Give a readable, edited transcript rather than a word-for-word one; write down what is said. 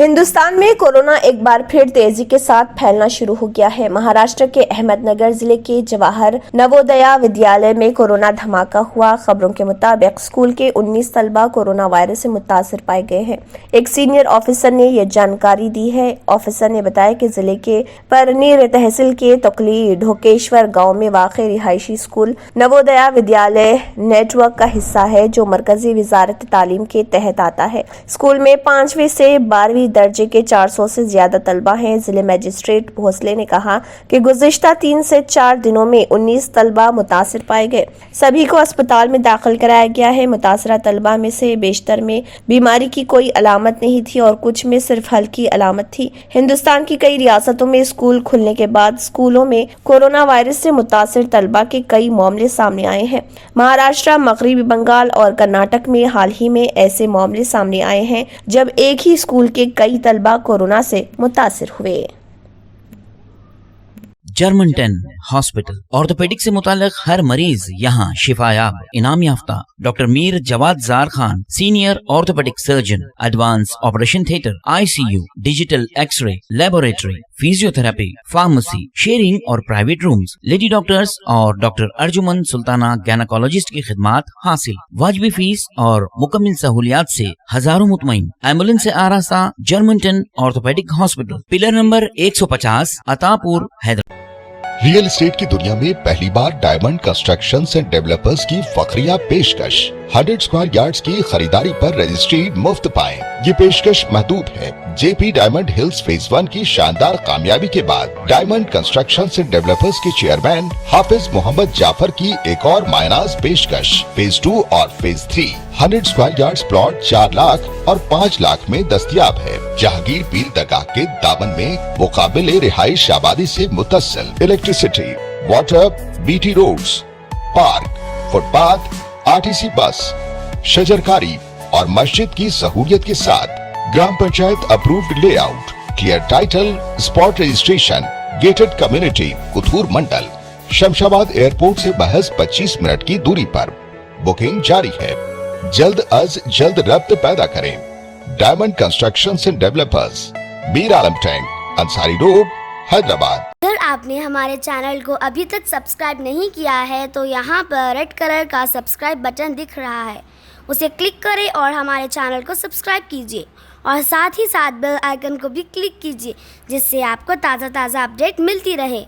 हिंदुस्तान में कोरोना एक बार फिर तेजी के साथ फैलना शुरू हो गया है। महाराष्ट्र के अहमदनगर जिले के जवाहर नवोदया विद्यालय में कोरोना धमाका हुआ। खबरों के मुताबिक स्कूल के 19 तलबा कोरोना वायरस से मुतासिर पाए गए हैं। एक सीनियर ऑफिसर ने यह जानकारी दी है। ऑफिसर ने बताया कि जिले के परनीर तहसील के तकली ढोकेश्वर गाँव में वाक़ रिहायशी स्कूल नवोदया विद्यालय नेटवर्क का हिस्सा है, जो मरकजी वजारत तालीम के तहत आता है। स्कूल में 5वीं से 12वीं दर्जे के 400 से ज्यादा तलबा हैं। जिले मजिस्ट्रेट भोसले ने कहा कि गुज़िश्ता 3 से 4 दिनों में 19 तलबा मुतासिर पाए गए। सभी को अस्पताल में दाखिल कराया गया है। मुतासरा तलबा में से बेशतर में बीमारी की कोई अलामत नहीं थी और कुछ में सिर्फ हल्की अलामत थी। हिंदुस्तान की कई रियासतों में स्कूल खुलने के बाद स्कूलों में कोरोना वायरस से मुतासिर तलबा के कई मामले सामने आए हैं। महाराष्ट्र, मगरबी बंगाल और कर्नाटक में हाल ही में ऐसे मामले सामने आए हैं जब एक ही स्कूल के कई तलबा कोरोना से मुतासिर हुए। जर्मन 10 हॉस्पिटल ऑर्थोपेडिक से मुताल्लिक हर मरीज यहाँ शिफायाब। इनाम याफ्ता doctor Mir Jawad Zar Khan, senior orthopaedic surgeon, advance operation theatre, ICU, digital xray, laboratory, physiotherapy, pharmacy, sharing और प्राइवेट रूम्स, लेडी डॉक्टर्स और डॉक्टर अर्जुमन सुल्ताना गैनाकोलॉजिस्ट की खिदमात हासिल। वाजिबी फीस और मुकम्मल सहूलियात से हजारों मुतमईन। एम्बुलेंस से आरास्ता German 10 orthopaedic hospital, pillar number 150, Attapur, Hyderabad. Real estate की दुनिया में पहली बार डायमंड कंस्ट्रक्शंस एंड डेवलपर्स की फखरिया पेशकश। 100 स्क्वायर यार्ड्स की खरीदारी पर रजिस्ट्री मुफ्त पाएं। ये पेशकश महदूद है। जेपी डायमंड हिल्स फेज 1 की शानदार कामयाबी के बाद डायमंड कंस्ट्रक्शंस एंड डेवलपर्स के चेयरमैन हाफिज मोहम्मद जाफर की एक और मायनाज पेशकश। फेज 2 और phase 3 100 square yards plot 4 lakh और 5 लाख में दस्तयाब है। जहांगीर पीर दरगाह के दामन में मुकाबिले रिहाइश आबादी से मुतस्सिल। Electricity, water, BT roads, park, footpath, RTC bus, शजरकारी और मस्जिद की सहूलियत के साथ ग्राम panchayat approved layout, clear title, spot registration, gated community, Kothur mandal, Shamshabad airport से महज 25 मिनट की दूरी पर। बुकिंग जारी है। जल्द अज जल्द रब्त पैदा करें। Diamond constructions and developers, Mir Alam tank, Ansari road, Hyderabad. अगर आपने हमारे चैनल को अभी तक सब्सक्राइब नहीं किया है तो यहाँ पर रेड कलर का सब्सक्राइब बटन दिख रहा है, उसे क्लिक करें और हमारे चैनल को सब्सक्राइब कीजिए और साथ ही साथ बेल आइकन को भी क्लिक कीजिए, जिससे आपको ताज़ा अपडेट मिलती रहे।